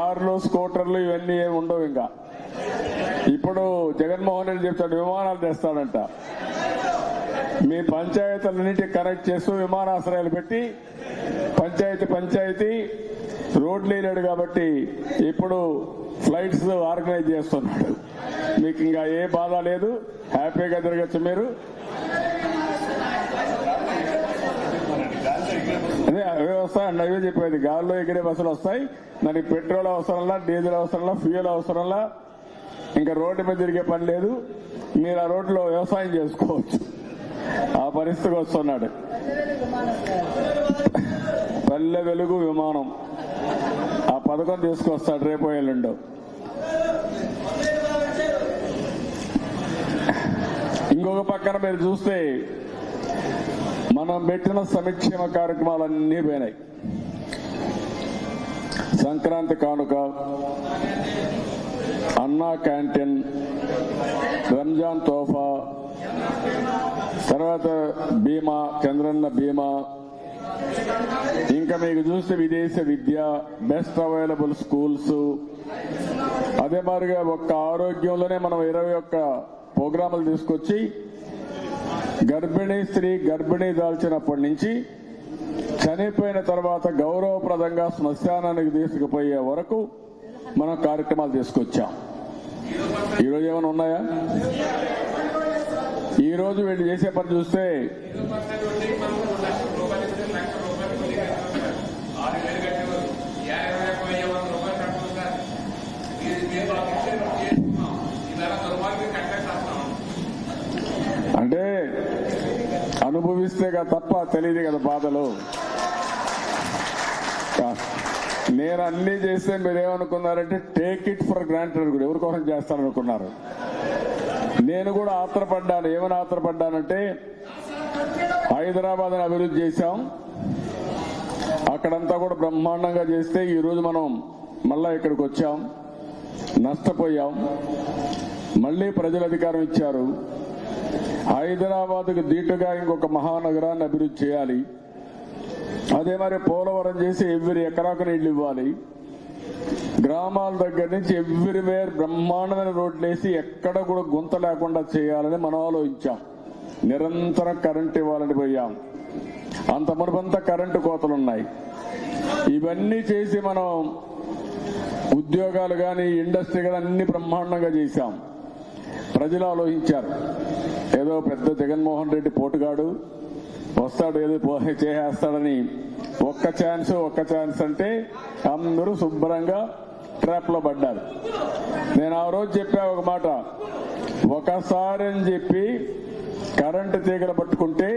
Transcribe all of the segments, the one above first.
కార్లు స్కూటర్లు ఇవన్నీ ఏమి ఉండవు. ఇంకా ఇప్పుడు జగన్మోహన్ రెడ్డి చెప్తాడు విమానాలు తెస్తాడంట. మీ పంచాయతీలన్నింటినీ కనెక్ట్ చేస్తూ విమానాశ్రయాలు పెట్టి పంచాయతీ రోడ్లు వేయలేడు కాబట్టి ఇప్పుడు ఫ్లైట్స్ ఆర్గనైజ్ చేస్తున్నాడు. మీకు ఇంకా ఏ బాధ లేదు, హ్యాపీగా తిరగచ్చు మీరు. అదే వ్యవస్థ అండి, అవే చెప్పేది. గాల్లో ఎగిరే బస్సులు వస్తాయి, దానికి పెట్రోల్ అవసరంలా, డీజిల్ అవసరంలా, ఫ్యూయల్ అవసరంలా, ఇంకా రోడ్డు మీద తిరిగే పని లేదు. మీరు ఆ రోడ్లో వ్యవసాయం చేసుకోవచ్చు. ఆ పరిస్థితికి వస్తున్నాడు. పల్లె వెలుగు విమానం ఆ పథకం తీసుకొస్తాడు రేపు ఎల్లుండో. ఇంకొక పక్కన మీరు చూస్తే మనం పెట్టిన సంక్షేమ కార్యక్రమాలన్నీ పోయినాయి. సంక్రాంతి కానుక, అన్నా క్యాంటీన్, రంజాన్ తోఫా, తర్వాత బీమా, చంద్రన్న బీమా, ఇంకా మీకు చూస్తే విదేశ విద్య, బెస్ట్ అవైలబుల్ స్కూల్స్. అదే మాదిరిగా ఒక్క ఆరోగ్యంలోనే మనం 21 ప్రోగ్రాములు తీసుకొచ్చి గర్భిణీ స్త్రీ గర్భిణీ దాల్చినప్పటి నుంచి చనిపోయిన తర్వాత గౌరవప్రదంగా శ్మశానానికి తీసుకుపోయే వరకు మనం కార్యక్రమాలు తీసుకొచ్చాం. ఈరోజు ఏమైనా ఉన్నాయా? ఈరోజు వీళ్ళు చేసే పని చూస్తే అంటే అనుభవిస్తే తప్ప తెలియదు కదా బాధలు. నేను అన్ని చేస్తే మీరేమనుకున్నారంటే టేక్ ఇట్ ఫర్ గ్రాంటెడ్, కూడా ఎవరి కోసం చేస్తారనుకున్నారు. నేను కూడా ఆత్రపడ్డాను. ఏమని ఆత్రపడ్డానంటే హైదరాబాద్ని అభివృద్ధి చేశాం, అక్కడంతా కూడా బ్రహ్మాండంగా చేస్తే ఈరోజు మనం మళ్ళా ఇక్కడికి వచ్చాం, నష్టపోయాం. మళ్లీ ప్రజలు అధికారం ఇచ్చారు. హైదరాబాద్కు దీటుగా ఇంకొక మహానగరాన్ని అభివృద్ధి చేయాలి. అదే మరి పోలవరం చేసి ఎవ్రీ ఎకరాకు నీళ్లు ఇవ్వాలి. గ్రామాల దగ్గర నుంచి ఎవ్రీవేర్ బ్రహ్మాండమైన రోడ్లు వేసి ఎక్కడ కూడా గుంత లేకుండా చేయాలని మనం ఆలోచించాం. నిరంతరం కరెంట్ ఇవ్వాలని పోయాం. అంత మునుపంతా కరెంటు కోతలున్నాయి. ఇవన్నీ చేసి మనం ఉద్యోగాలు కానీ ఇండస్ట్రీ కానీ అన్ని బ్రహ్మాండంగా చేశాం. ప్రజలు ఆలోచించారు. ఏదో పెద్ద జగన్మోహన్ రెడ్డి పోటుగాడు వస్తాడు, ఏదో చేసేస్తాడని ఒక్క ఛాన్స్ అంటే అందరూ శుభ్రంగా ట్రాప్ లో పడ్డారు. నేను ఆ రోజు చెప్పా ఒక మాట, ఒకసారి అని చెప్పి కరెంటు తీగలు పట్టుకుంటే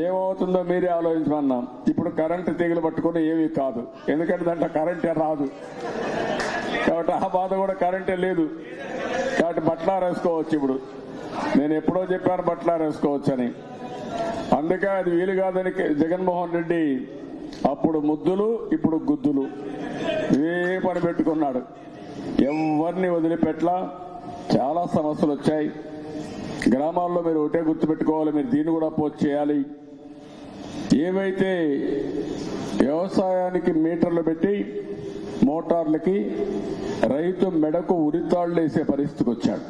ఏమవుతుందో మీరే ఆలోచించమన్నాం. ఇప్పుడు కరెంటు తీగలు పట్టుకుని ఏమీ కాదు, ఎందుకంటే దాంట్లో కరెంటే రాదు కాబట్టి ఆ బాధ కూడా కరెంటే లేదు కాబట్టి బట్టలారేసుకోవచ్చు. ఇప్పుడు నేను ఎప్పుడో చెప్పాను బట్టలారేసుకోవచ్చు అని. అందుకే అది వీలు కాదని జగన్మోహన్ రెడ్డి అప్పుడు ముద్దులు ఇప్పుడు గుద్దులు ఏ పని పెట్టుకున్నాడు. ఎవరిని వదిలిపెట్టలా. చాలా సమస్యలు వచ్చాయి గ్రామాల్లో. మీరు ఒకటే గుర్తుపెట్టుకోవాలి, మీరు దీన్ని కూడా పోస్ట్ చేయాలి. ఏవైతే వ్యవసాయానికి మీటర్లు పెట్టి మోటార్లకి రైతు మెడకు ఉరితాళ్లు వేసే పరిస్థితికి వచ్చాడు.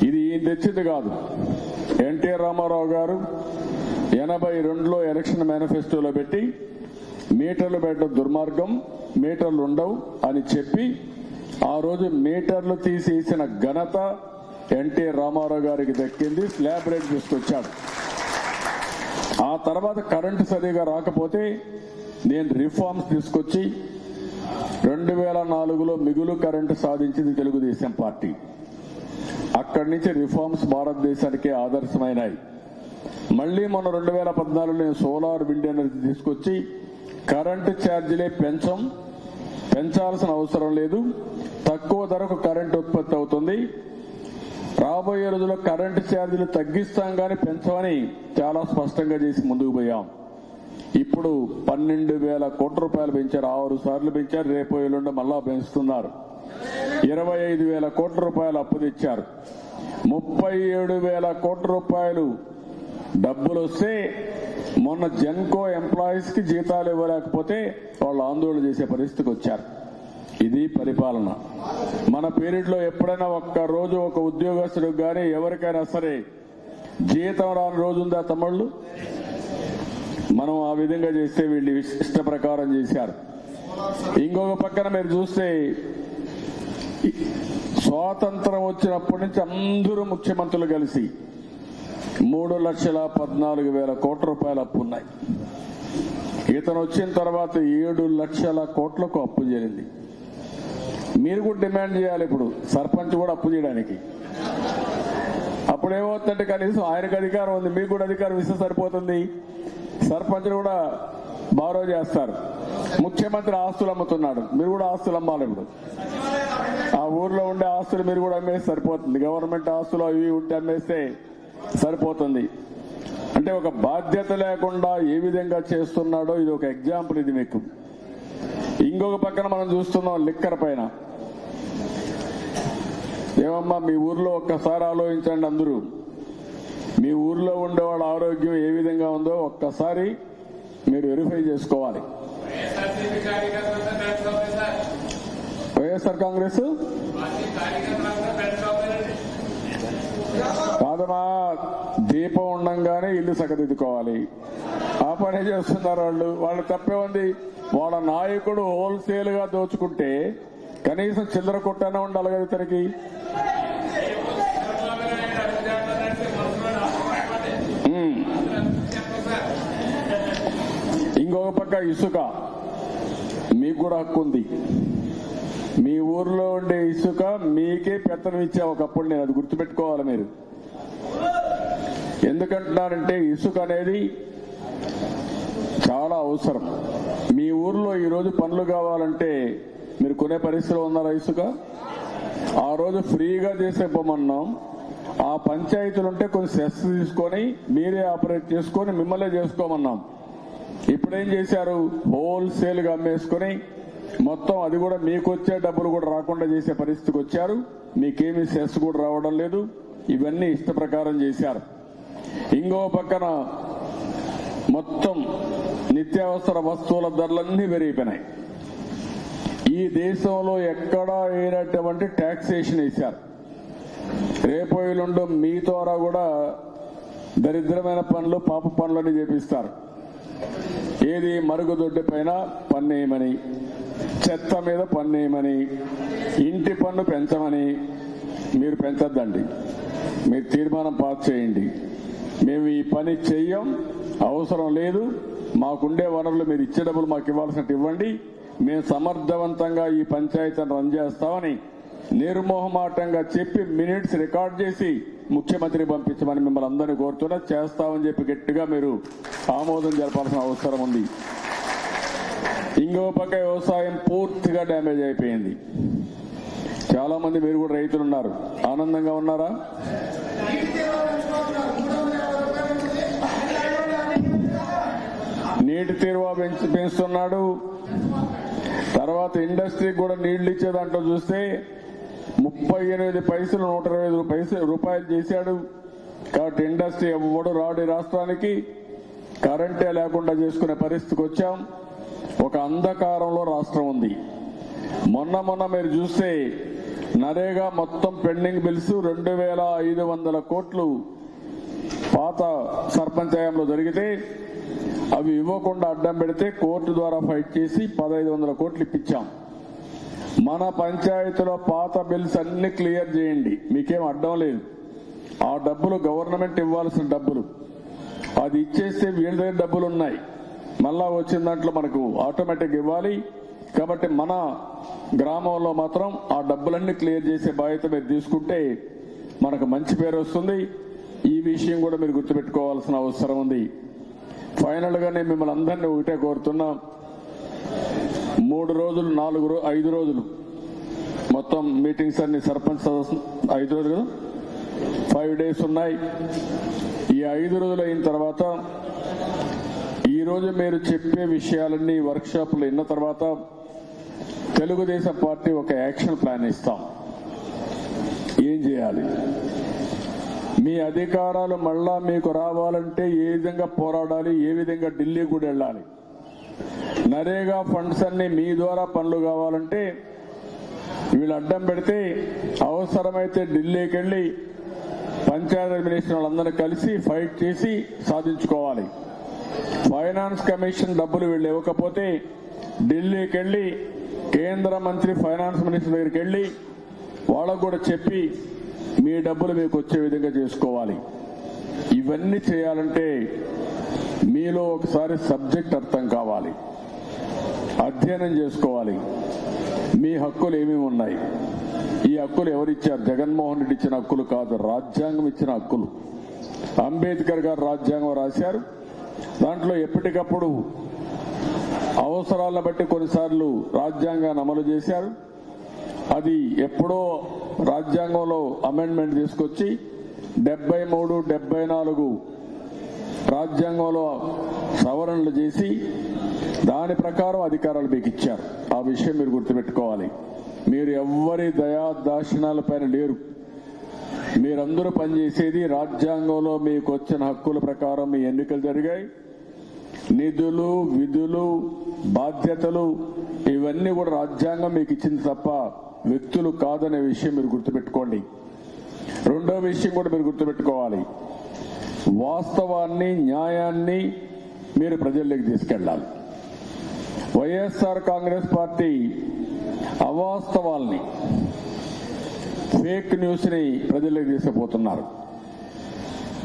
ఇది ఈయన తెచ్చింది కాదు. ఎన్టీ రామారావు గారు 82లో ఎలక్షన్ మేనిఫెస్టోలో పెట్టి మీటర్లు పెట్టడం దుర్మార్గం, మీటర్లు ఉండవు అని చెప్పి ఆ రోజు మీటర్లు తీసేసిన ఘనత ఎన్టీ రామారావు గారికి దక్కింది. స్లాబ్ రేట్ తీసుకొచ్చాడు. ఆ తర్వాత కరెంటు సరిగా రాకపోతే నేను రిఫార్మ్స్ తీసుకొచ్చి 2004లో మిగులు కరెంటు సాధించింది తెలుగుదేశం పార్టీ. అక్కడి నుంచి రిఫార్మ్స్ భారతదేశానికి ఆదర్శమైనాయి. మళ్లీ మొన్న 2014లో నేను సోలార్ విండ్ ఎనర్జీ తీసుకొచ్చి కరెంటు ఛార్జీలే పెంచాల్సిన అవసరం లేదు, తక్కువ ధరకు కరెంటు ఉత్పత్తి అవుతుంది. రాబోయే రోజుల్లో కరెంటు ఛార్జీలు తగ్గిస్తాం కానీ పెంచమని చాలా స్పష్టంగా చేసి ముందుకు పోయాం. ఇప్పుడు 12,000 కోట్ల రూపాయలు పెంచారు. 6 సార్లు పెంచారు. రేపు ఎల్లుండి మళ్ళా పెంచుతున్నారు. 25,000 కోట్ల రూపాయలు అప్పు తెచ్చారు. 37,000 కోట్ల రూపాయలు డబ్బులు వస్తే మొన్న జెన్కో ఎంప్లాయీస్ కి జీతాలు ఇవ్వలేకపోతే వాళ్ళు ఆందోళన చేసే పరిస్థితికి వచ్చారు. ఇది పరిపాలన. మన పీరియడ్ లో ఎప్పుడైనా ఒక్క రోజు ఒక ఉద్యోగస్తుడికి కానీ ఎవరికైనా సరే జీతం రాని రోజు ఉందా తమ్ముళ్ళు? మనం ఆ విధంగా చేస్తే వీళ్ళు ఇష్ట ప్రకారం చేశారు. ఇంకొక పక్కన మీరు చూస్తే స్వాతంత్రం వచ్చినప్పటి నుంచి అందరూ ముఖ్యమంత్రులు కలిసి 3,14,000 కోట్ల రూపాయల అప్పు ఉన్నాయి. ఇతను వచ్చిన తర్వాత 7 లక్షల కోట్లకు అప్పు చేరింది. మీరు కూడా డిమాండ్ చేయాలి ఇప్పుడు సర్పంచ్ కూడా అప్పు చేయడానికి. అప్పుడు ఏమవుతుందంటే కనీసం ఆయనకు అధికారం ఉంది, మీకు కూడా అధికారం ఇస్తే సరిపోతుంది. సర్పంచ్లు కూడా బారో చేస్తారు. ముఖ్యమంత్రి ఆస్తులు అమ్ముతున్నాడు, మీరు కూడా ఆస్తులు అమ్మాలి. ఇప్పుడు ఆ ఊర్లో ఉండే ఆస్తులు మీరు కూడా అమ్మేస్తే సరిపోతుంది. గవర్నమెంట్ ఆస్తులు అవి ఉంటే అమ్మేస్తే సరిపోతుంది. అంటే ఒక బాధ్యత లేకుండా ఏ విధంగా చేస్తున్నాడో ఇది ఒక ఎగ్జాంపుల్. ఇది మీకు. ఇంకొక పక్కన మనం చూస్తున్నాం లిక్కర్ పైన. ఏమమ్మా మీ ఊర్లో ఒక్కసారి ఆలోచించండి అందరూ. మీ ఊర్లో ఉండేవాళ్ళ ఆరోగ్యం ఏ విధంగా ఉందో ఒక్కసారి మీరు వెరిఫై చేసుకోవాలి. వైఎస్ఆర్ కాంగ్రెస్ కాదమా, దీపం ఉండంగానే ఇల్లు సగదిద్దుకోవాలి. ఆ పని చేస్తున్నారు వాళ్ళు. వాళ్ళు తప్పే ఉంది. వాళ్ళ నాయకుడు హోల్సేల్ గా దోచుకుంటే కనీసం చిల్లర కొట్టనే ఉండాలి కదా ఇతనికి. ఇంకొక పక్క ఇసుక మీకు కూడా హక్కు ఉంది. మీ ఊర్లో ఉండే ఇసుక మీకే పెత్తనం ఇచ్చా ఒకప్పుడు. నేను అది గుర్తుపెట్టుకోవాలి మీరు. ఎందుకంటున్నారంటే ఇసుక అనేది చాలా అవసరం. మీ ఊర్లో ఈరోజు పనులు కావాలంటే మీరు కొనే పరిస్థితిలో ఉన్నారా? ఇసుక ఆ రోజు ఫ్రీగా చేసే పొమ్మన్నాం. ఆ పంచాయతీలు ఉంటే కొన్ని సెస్ తీసుకొని మీరే ఆపరేట్ చేసుకొని మిమ్మల్నే చేసుకోమన్నాం. ఇప్పుడేం చేశారు? హోల్సేల్ గా అమ్మేసుకొని మొత్తం అది కూడా మీకు వచ్చే డబ్బులు కూడా రాకుండా చేసే పరిస్థితికి వచ్చారు. మీకేమీ సెస్ కూడా రావడం లేదు. ఇవన్నీ ఇష్ట ప్రకారం చేశారు. ఇంకో పక్కన మొత్తం నిత్యావసర వస్తువుల ధరలన్నీ పెరిగిపోయినాయి. ఈ దేశంలో ఎక్కడా అయినటువంటి టాక్సేషన్ వేశారు. రేపు ఎల్లుండి మీ ద్వారా కూడా దరిద్రమైన పనులు పాప పనులని చేపిస్తారు. ఏది మరుగుదొడ్డి పైన పన్నేయమని, చెత్త మీద పన్నేయమని, ఇంటి పన్ను పెంచమని. మీరు పెంచద్దండి, మీరు తీర్మానం పాస్ చేయండి. మేము ఈ పని చెయ్యం, అవసరం లేదు, మాకుండే వనరులు మీరు ఇచ్చే డబ్బులు మాకు ఇవ్వాల్సినట్టు ఇవ్వండి, మేము సమర్థవంతంగా ఈ పంచాయతీని రన్ చేస్తామని నిర్మోహమాటంగా చెప్పి మినిట్స్ రికార్డ్ చేసి ముఖ్యమంత్రికి పంపించమని మిమ్మల్ని అందరినీ కోరుతున్నా. చేస్తామని చెప్పి గట్టిగా మీరు ఆమోదం జరపాల్సిన అవసరం ఉంది. ఇంకో పక్క వ్యవసాయం పూర్తిగా డ్యామేజ్ అయిపోయింది. చాలా మంది మీరు కూడా రైతులు ఉన్నారు, ఆనందంగా ఉన్నారా? నీటి తీరువా పెంచుతున్నాడు. తర్వాత ఇండస్ట్రీకి కూడా నీళ్లు ఇచ్చే దాంట్లో చూస్తే 38 పైసలు 125 రూపాయలు చేశాడు. కాబట్టి ఇండస్ట్రీ ఎవడు రాడు రాష్ట్రానికి. కరెంటే లేకుండా చేసుకునే పరిస్థితికి వచ్చాం. ఒక అంధకారంలో రాష్ట్రం ఉంది. మొన్న మీరు చూస్తే నరేగా మొత్తం పెండింగ్ బిల్స్ 2,500 కోట్లు పాత సర్పంచ్ హయాంలో జరిగితే అవి ఇవ్వకుండా అడ్డం పెడితే కోర్టు ద్వారా ఫైట్ చేసి 1,500 కోట్లు ఇప్పించాం. మన పంచాయతీలో పాత బిల్స్ అన్ని క్లియర్ చేయండి, మీకేం అడ్డం లేదు. ఆ డబ్బులు గవర్నమెంట్ ఇవ్వాల్సిన డబ్బులు, అది ఇచ్చేస్తే వీళ్ళ దగ్గర డబ్బులు ఉన్నాయి, మళ్ళా వచ్చిన దాంట్లో మనకు ఆటోమేటిక్ ఇవ్వాలి. కాబట్టి మన గ్రామంలో మాత్రం ఆ డబ్బులన్నీ క్లియర్ చేసే బాధ్యత మీరు తీసుకుంటే మనకు మంచి పేరు వస్తుంది. ఈ విషయం కూడా మీరు గుర్తుపెట్టుకోవాల్సిన అవసరం ఉంది. ఫైనల్ గా నేను మిమ్మల్ని అందరినీ ఒకటే కోరుతున్నా, 3 రోజులు 5 రోజులు మొత్తం మీటింగ్స్ అన్ని సర్పంచ్ సదస్సు 5 రోజులు కదా, 5 days ఉన్నాయి. ఈ 5 రోజులు అయిన తర్వాత ఈ రోజు మీరు చెప్పే విషయాలన్నీ వర్క్ షాపులు విన్న తర్వాత తెలుగుదేశం పార్టీ ఒక యాక్షన్ ప్లాన్ ఇస్తాం. ఏం చేయాలి? మీ అధికారాలు మళ్ళా మీకు రావాలంటే ఏ విధంగా పోరాడాలి, ఏ విధంగా ఢిల్లీ కూడా వెళ్ళాలి. నరేగా ఫండ్స్ అన్ని మీ ద్వారా పనులు కావాలంటే వీళ్ళు అడ్డం పెడితే అవసరమైతే ఢిల్లీకి వెళ్ళి పంచాయతీ మినిస్టర్ వాళ్ళందరూ కలిసి ఫైట్ చేసి సాధించుకోవాలి. ఫైనాన్స్ కమిషన్ డబ్బులు వీళ్ళు ఇవ్వకపోతే ఢిల్లీకి వెళ్ళి కేంద్ర మంత్రి ఫైనాన్స్ మినిస్టర్ దగ్గరికి వెళ్ళి వాళ్ళకు కూడా చెప్పి మీ డబ్బులు మీకు వచ్చే విధంగా చేసుకోవాలి. ఇవన్నీ చేయాలంటే మీలో ఒకసారి సబ్జెక్ట్ అర్థం కావాలి, అధ్యయనం చేసుకోవాలి. మీ హక్కులు ఏమేమి ఉన్నాయి, ఈ హక్కులు ఎవరిచ్చారు? జగన్మోహన్ రెడ్డి ఇచ్చిన హక్కులు కాదు, రాజ్యాంగం ఇచ్చిన హక్కులు. అంబేద్కర్ గారు రాజ్యాంగం రాశారు. దాంట్లో ఎప్పటికప్పుడు అవసరాలను బట్టి కొన్నిసార్లు రాజ్యాంగాన్ని అమలు చేశారు. అది ఎప్పుడో రాజ్యాంగంలో అమెండ్మెంట్ తీసుకొచ్చి 73, 74 రాజ్యాంగంలో సవరణలు చేసి దాని ప్రకారం అధికారాలు మీకు ఇచ్చారు. ఆ విషయం మీరు గుర్తుపెట్టుకోవాలి. మీరు ఎవ్వరి దయాదాక్షిణాలపైన లేరు. మీరందరూ పనిచేసేది రాజ్యాంగంలో మీకు వచ్చిన హక్కుల ప్రకారం మీ ఎన్నికలు జరిగాయి. నిధులు, విధులు, బాధ్యతలు ఇవన్నీ కూడా రాజ్యాంగం మీకు ఇచ్చింది తప్ప వ్యక్తులు కాదనే విషయం మీరు గుర్తుపెట్టుకోండి. రెండో విషయం కూడా మీరు గుర్తుపెట్టుకోవాలి, వాస్తవాన్ని, న్యాయాన్ని మీరు ప్రజల్లోకి తీసుకెళ్లాలి. వైఎస్ఆర్ కాంగ్రెస్ పార్టీ అవాస్తవాల్ని, ఫేక్ న్యూస్ ని ప్రజల్లోకి తీసుకుపోతున్నారు.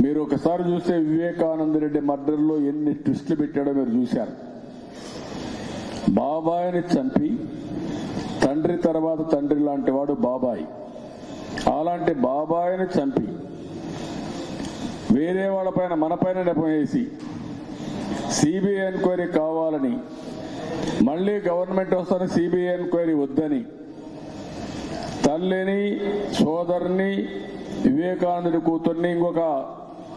మీరు ఒకసారి చూస్తే వివేకానంద రెడ్డి మర్డర్లో ఎన్ని ట్విస్టులు పెట్టాడో మీరు చూశారు. బాబాయిని చంపి తండ్రి తర్వాత తండ్రి లాంటి వాడు బాబాయ్. అలాంటి బాబాయిని చంపి వేరే వాళ్ళపైన మనపైన నెపం వేసి సిబిఐ ఎంక్వైరీ కావాలని, మళ్లీ గవర్నమెంట్ వస్తానే సిబిఐ ఎంక్వైరీ వద్దని తల్లిని, సోదరుని, వివేకానందుడి కూతుర్ని, ఇంకొక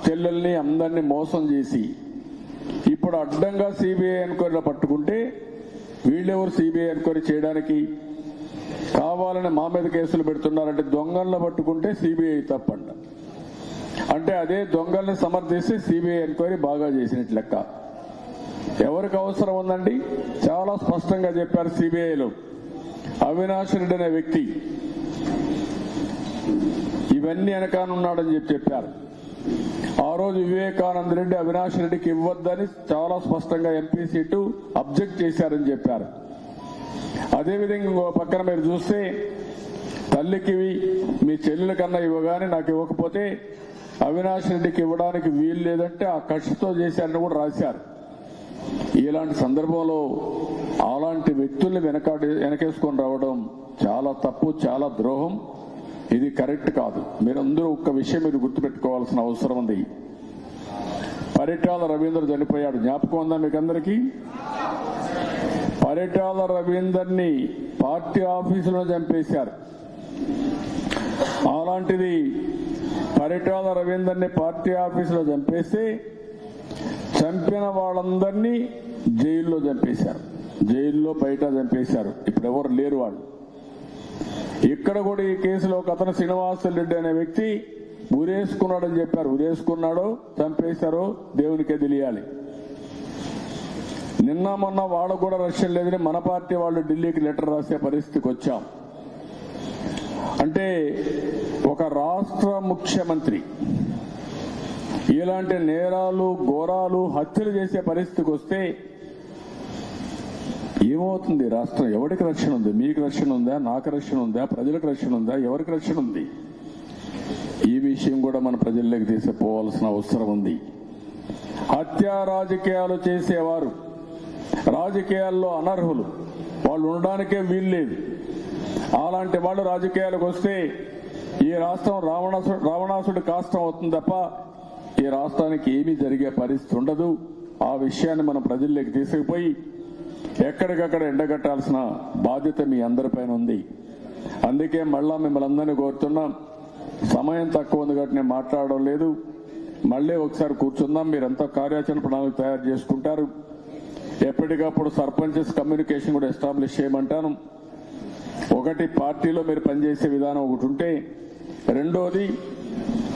చెల్లెల్ని అందరినీ మోసం చేసి ఇప్పుడు అడ్డంగా సిబిఐ ఎంక్వైరీలో పట్టుకుంటే వీళ్ళెవరు సిబిఐ ఎంక్వైరీ చేయడానికి? కావాలని మా మీద కేసులు పెడుతున్నారంటే దొంగలను పట్టుకుంటే సిబిఐ తప్పంట. అంటే అదే దొంగల్ని సమర్థిస్తే సిబిఐ ఎంక్వైరీ బాగా చేసినట్లు లెక్క. ఎవరికి అవసరం ఉందండి? చాలా స్పష్టంగా చెప్పారు సిబిఐలో. అవినాష్ రెడ్డి అనే వ్యక్తి ఇవన్నీ వెనకానున్నాడని చెప్పారు. ఆ రోజు వివేకానంద రెడ్డి అవినాష్ రెడ్డికి ఇవ్వద్దని చాలా స్పష్టంగా ఎంపీ సీటు అబ్జెక్ట్ చేశారని చెప్పారు. అదేవిధంగా ఇంకో పక్కన మీరు చూస్తే తల్లికి మీ చెల్లెల కన్నా ఇవ్వగానే నాకు ఇవ్వకపోతే అవినాష్ రెడ్డికి ఇవ్వడానికి వీలు లేదంటే ఆ కక్షతో చేశారని కూడా రాశారు. ఇలాంటి సందర్భంలో అలాంటి వ్యక్తుల్ని వెనకేసుకొని రావడం చాలా తప్పు, చాలా ద్రోహం. ఇది కరెక్ట్ కాదు. మీరందరూ ఒక్క విషయం మీరు గుర్తుపెట్టుకోవాల్సిన అవసరం ఉంది. పరిటాల రవీంద్ర చనిపోయాడు, జ్ఞాపకం ఉందా మీకు అందరికీ? పరిటాల రవీందర్ని పార్టీ ఆఫీసులో చంపేశారు. అలాంటిది పరిటాల రవీందర్ని పార్టీ ఆఫీసులో చంపేస్తే చంపిన వాళ్ళందరినీ జైల్లో చంపేశారు. జైల్లో బయట చంపేశారు. ఇప్పుడు ఎవరు లేరు వాళ్ళు. ఇక్కడ కూడా ఈ కేసులో ఒక అతను శ్రీనివాసరెడ్డి అనే వ్యక్తి ఉరేసుకున్నాడని చెప్పారు. ఉరేసుకున్నాడో చంపేశారో దేవునికే తెలియాలి. నిన్న మొన్న వాళ్ళకు కూడా రక్షణ లేదని మన పార్టీ వాళ్ళు ఢిల్లీకి లెటర్ రాసే పరిస్థితికి వచ్చాం. అంటే ఒక రాష్ట్ర ముఖ్యమంత్రి ఇలాంటి నేరాలు, ఘోరాలు, హత్యలు చేసే పరిస్థితికి వస్తే ఏమవుతుంది? రాష్ట్రం ఎవరికి రక్షణ ఉంది? మీకు రక్షణ ఉందా? నాకు రక్షణ ఉందా? ప్రజలకు రక్షణ ఉందా? ఎవరికి రక్షణ ఉంది? ఈ విషయం కూడా మన ప్రజల్లోకి తీసుకుపోవాల్సిన అవసరం ఉంది. హత్యా రాజకీయాలు చేసేవారు రాజకీయాల్లో అనర్హులు, వాళ్ళు ఉండడానికే వీల్లేదు. అలాంటి వాళ్ళు రాజకీయాలకు వస్తే ఈ రాష్ట్రం రావణాసుడి కాష్టం అవుతుంది తప్ప ఈ రాష్ట్రానికి ఏమీ జరిగే పరిస్థితి ఉండదు. ఆ విషయాన్ని మనం ప్రజల్లోకి తీసుకుపోయి ఎక్కడికక్కడ ఎండగట్టాల్సిన బాధ్యత మీ అందరిపైన ఉంది. అందుకే మళ్ళా మిమ్మల్ని అందరినీ కోరుతున్నాం. సమయం తక్కువ ఉంది కాబట్టి నేను మాట్లాడడం లేదు. మళ్ళీ ఒకసారి కూర్చుందాం. మీరంతా కార్యాచరణ ప్రణాళిక తయారు చేసుకుంటారు. ఎప్పటికప్పుడు సర్పంచెస్ కమ్యూనికేషన్ కూడా ఎస్టాబ్లిష్ చేయమంటాను. ఒకటి, పార్టీలో మీరు పనిచేసే విధానం ఒకటి ఉంటే, రెండోది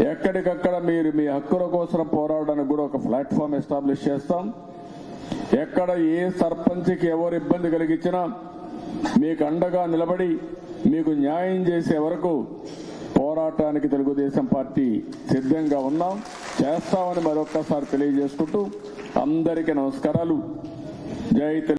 ఎక్కడికక్కడ మీరు మీ హక్కుల కోసం పోరాడడానికి కూడా ఒక ప్లాట్ఫామ్ ఎస్టాబ్లిష్ చేస్తాం. ఎక్కడ ఏ సర్పంచ్కి ఎవరు ఇబ్బంది కలిగించినా మీకు అండగా నిలబడి మీకు న్యాయం చేసే వరకు పోరాటానికి తెలుగుదేశం పార్టీ సిద్ధంగా ఉన్నాం, చేస్తామని మరొక్కసారి తెలియజేసుకుంటూ అందరికీ నమస్కారాలు. జై తెలుగు.